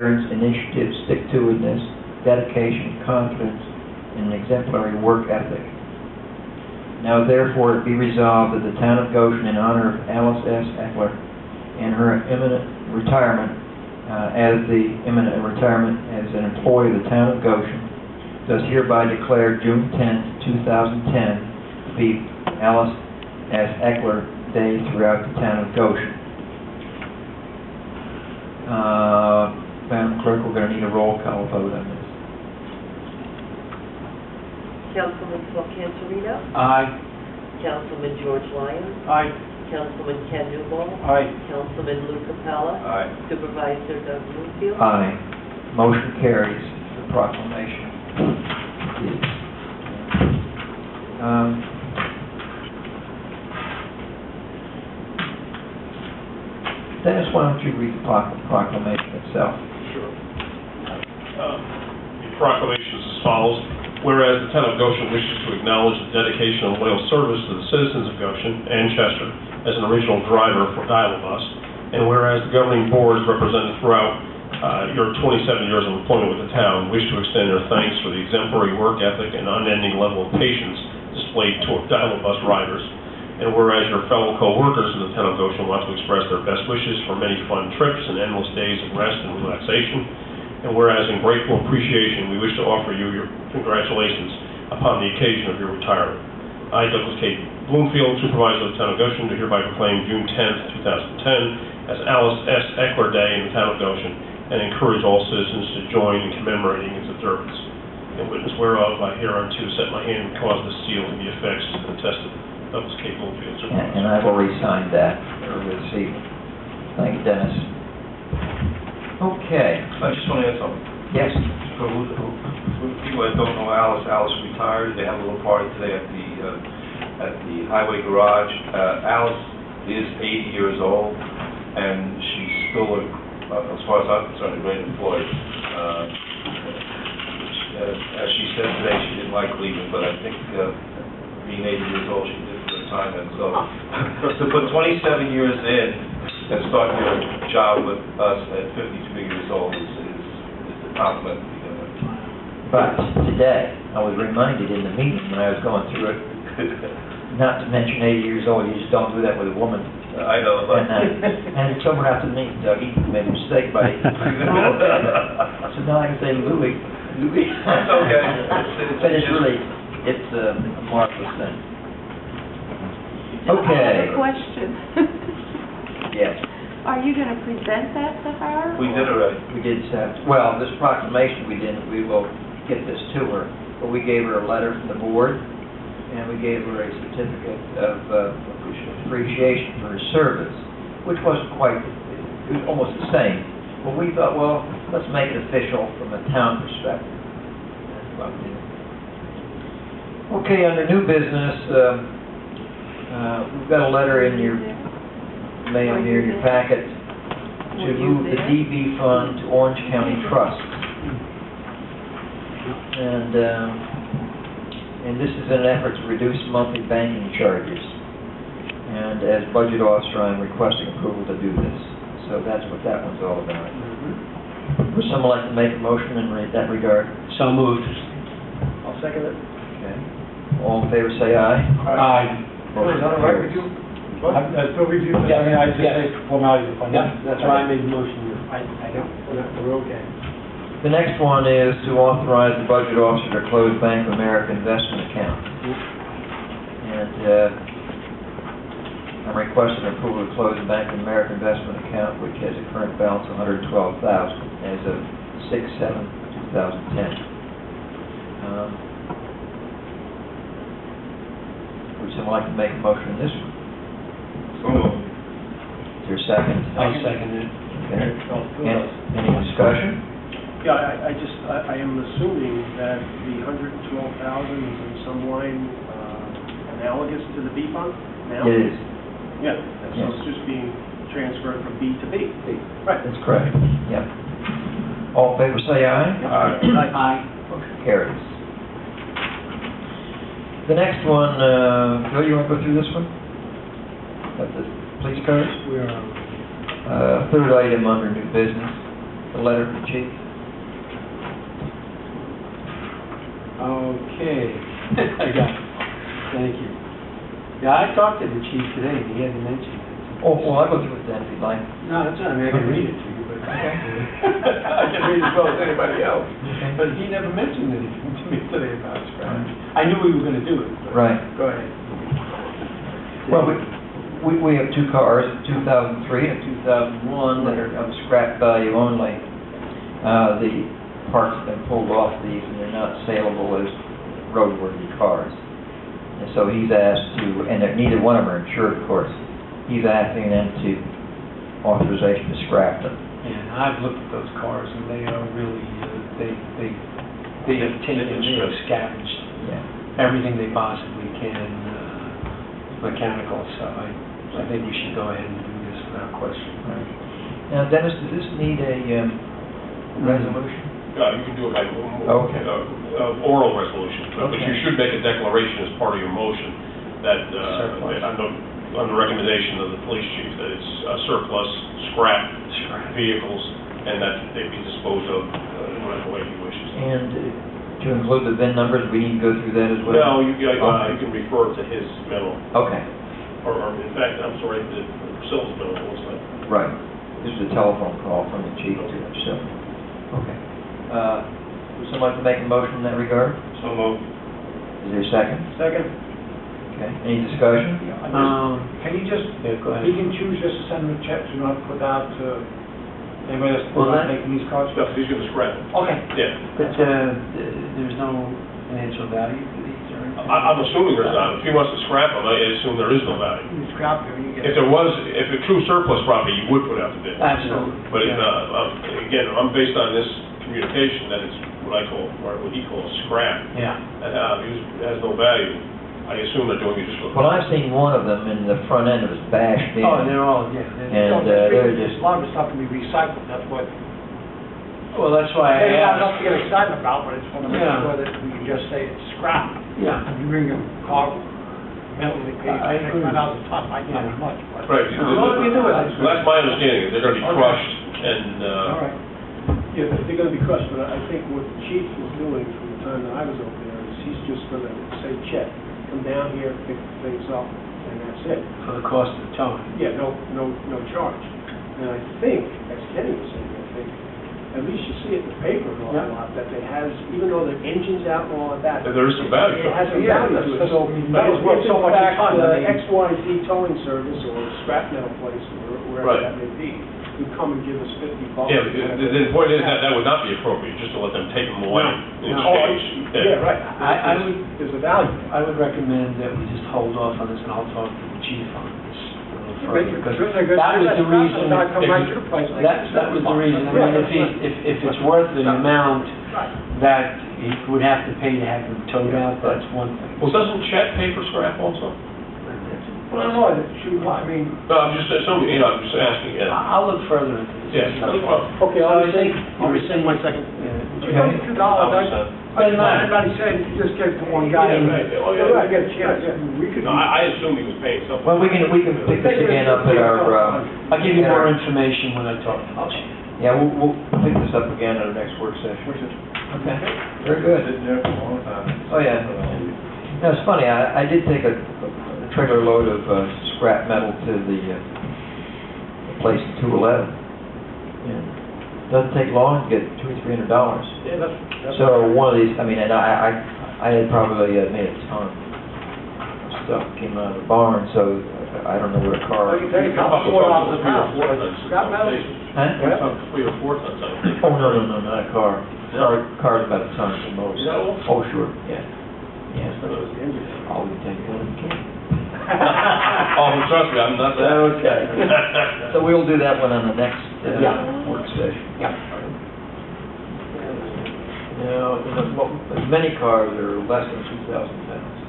initiative, stick-to-itiveness, dedication, confidence, and an exemplary work ethic. Now therefore it be resolved that the town of Goshen, in honor of Alice S. Eckler and her imminent retirement as an employee of the town of Goshen, does hereby declare June 10th, 2010 to be Alice S. Eckler Day throughout the town of Goshen. Madam Clerk, we're going to need a roll call vote on this. Councilman Phil Cantorino? Aye. Councilman George Lyons? Aye. Councilman Ken Newbold? Aye. Councilman Lou Capella? Aye. Supervisor Doug Bloomfield? Aye. Motion carries. The proclamation is. Dennis, why don't you read the proclamation itself? Sure. The proclamation is as follows. Whereas the town of Goshen wishes to acknowledge the dedication and loyal service to the citizens of Goshen and Chester as an original driver for Dial-A-Bus, and whereas the governing boards represented throughout your 27 years of employment with the town wish to extend their thanks for the exemplary work ethic and unending level of patience displayed toward Dial-A-Bus riders, and whereas your fellow co-workers in the town of Goshen want to express their best wishes for many fun trips and endless days of rest and relaxation, and whereas in grateful appreciation we wish to offer you your congratulations upon the occasion of your retirement. I, Douglas K. Bloomfield, Supervisor of the Town of Goshen, do hereby proclaim June 10th, 2010 as Alice S. Eckler Day in the Town of Goshen and encourage all citizens to join in commemorating its observance. In witness whereof, I hereunto set my hand and cause the seal to be affixed and attested. Douglas K. Bloomfield, Supervisor. And I've already signed that earlier this evening. Thank you, Dennis. Okay. I just want to add something. Yes. For people that don't know Alice retired. They have a little party today at the highway garage. Alice is 80 years old, and she's still, as far as I'm concerned, a great employee. As she said today, she didn't like leaving, but I think being 80 years old, she did for a time. And so to put 27 years in and start your job with us at 52 years old is a compliment to begin with. But today, I was reminded in the meeting when I was going through it, not to mention 80 years old, you just don't do that with a woman. I know, but... And someone after me, Dougie, made a mistake by... So now I can say Louie. That's okay. But it's really, it's a marvelous thing. Okay. I have a question. Yes. Are you going to present that to her? We did already. We did send, well, this proclamation we didn't, we will get this to her, but we gave her a letter from the board, and we gave her a certificate of appreciation for her service, which wasn't quite, it was almost the same. But we thought, well, let's make it official from a town perspective. That's what we did. Okay, under new business, we've got a letter in your mail here in your packet to move the DB fund to Orange County Trust. And this is an effort to reduce monthly banking charges. And as budget officer, I'm requesting approval to do this. So that's what that one's all about. Would someone like to make a motion in that regard? So moved. I'll second it. Okay. All in favor say aye. Aye. Motion Is that all right with carries. you? I still review that. Yeah, I mean, I just say formalities are fine. Yeah, That's why I made the motion. I know, we're okay. The next one is to authorize the budget officer to close Bank of America investment account. And I'm requesting approval to close the Bank of America investment account, which has a current balance of $112,000 as of 6/7/2010. Would someone like to make a motion on this one? So moved. Is there a second? I'll second it. Okay. Any discussion? Yeah, I am assuming that the 112,000 is in some line analogous to the B fund now? It is. Yeah, so Yes. it's just being transferred from B to B. Right. That's correct. Yep. All in favor say aye. Aye. Motion carries. The next one, Bill, you want to go through this one? Got the police cars? We are Third item under new business the letter from the chief. Okay, I got it. Thank you. Yeah, I talked to the chief today, and he hadn't mentioned it. Oh, well, I'll go through it then if you'd like. No, that's all right, I mean, I can read it to you, but Okay. I can read as well as anybody else. Okay. But he never mentioned anything to me today about scrap. I knew we were gonna do it, but. Right. Go ahead. Well, we have two cars, a 2003 and a 2001, that are of scrap value only. The parts have been pulled off these, and they're not saleable as roadworthy cars. And so he's asked to, and neither one of them are insured, of course. He's asking them to authorization to scrap them. And I've looked at those cars, and they are really, they have taken, they have scavenged Yeah. everything they possibly can, mechanical, so I think we should go ahead and do this without question. Right. Now, Dennis, does this need a resolution? You can do it by Okay. Oral resolution, but Okay. you should make a declaration as part of your motion that, Surplus. on the recommendation of the police chief, that it's surplus, scrap vehicles, and that they be disposed of in whatever way he wishes. And to include the VIN numbers, we need to go through that as well? No, you Okay. can refer to his memo, Okay, or in fact, I'm sorry, the Priscilla's memo, it looks like. right. This is a telephone call from the chief to himself. Okay. Would someone like to make a motion in that regard? So moved. Is there a second? Second, Okay. Any discussion? can you just, Yeah, go ahead. he can choose just to send them a check, so not put out to anybody that's Well, that- making these cards? No, he's gonna scrap it. Okay. Yeah. But there's no financial value to these, or anything? I'm assuming there's not. If he wants to scrap them, I assume there is no value. You scrap them, you get. If a true surplus property, you would put out the bid. Absolutely. But if, Yeah. again, I'm based on this communication that it's what he calls scrap, Yeah. and it has no value. I assume they're doing it just for. Well, I've seen one of them in the front end, it was bashed in. Oh, and they're all, yeah. And they're just, A lot of the stuff can be recycled, that's what. Well, that's why I There's not enough asked. to get excited about, but I just want to make Yeah. sure that we can just say it's scrap. Yeah. If you bring a car, mentally paid, I agree. $5,000 a ton, might not be much, but. Right. Well, we do it. That's my understanding, they're gonna be Okay. crushed and, All right. Yeah, they're going to be crushed, but I think what the chief is doing from the time that I was over there is he's just going to say, check, come down here, pick things up, and that's it. For the cost of towing. Yeah, no charge. And I think, as Kenny was saying, I think, at least you see it in the paper an awful lot, that it has, even though the engine's out and all of that. there is some value. It has a value to it, so, but it's worth so much a ton. XYZ towing service or scrap metal place, or wherever Right. that may be, you come and give us $50. Yeah, the point is that would not be appropriate, just to let them take them away in No. exchange. Yeah, right. I would, There's a value. I would recommend that we just hold off on this, and I'll talk to the chief on this a little further, because that was the reason. That was the reason. I mean, if it's worth the amount that he would have to pay to have them towed out, that's one thing. Well, doesn't Chet pay for scrap also? Well, no, it should, I mean, No, I'm just assuming, I'm just asking, I'll look further into this. Yeah, no problem. okay, I'll rescind my second. Okay. $2,000, everybody said, you just give it to one guy. Yeah, right. Oh, yeah. I get a chance, we could. No, I assume he was paying something. well, we can pick this again up at our, I'll give you more information when I talk to the chief. yeah, we'll pick this up again at our next work session. Okay, very good. Oh, yeah. No, it's funny, I did take a trailer load of scrap metal to the place in 211. And it doesn't take long to get $200 or $300. Yeah, that's. So one of these, I mean, and I had probably made a ton of stuff came out of the barn, so I don't know where a car. Well, you take a couple $4 a pound. Scrap metal? Huh? 3 or 4 tons, I think. Oh, no, not a car. Car's about a ton at the most. Is that all? Oh, sure, yeah. Yeah, so all we take one can. Oh, trust me, I'm not that. Okay. So we'll do that one on the next Yeah. work session. Yeah. Now, many cars are less than 2,000 pounds.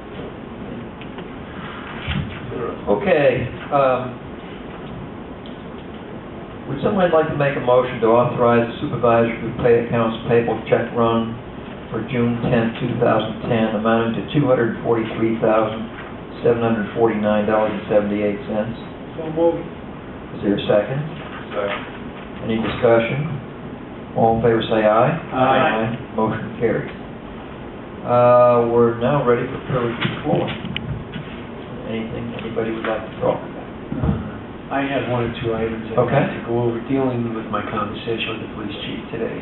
Okay, would someone like to make a motion to authorize the supervisor to pay accounts payable check run for June 10, 2010, amounting to $243,749.78? So moved. Is there a second? Second. Any discussion? All in favor, say aye. Aye. Motion carries. We're now ready for privilege of floor. Anything anybody would like to talk about? I had one or two items I'd Okay. like to go over, dealing with my conversation with the police chief today.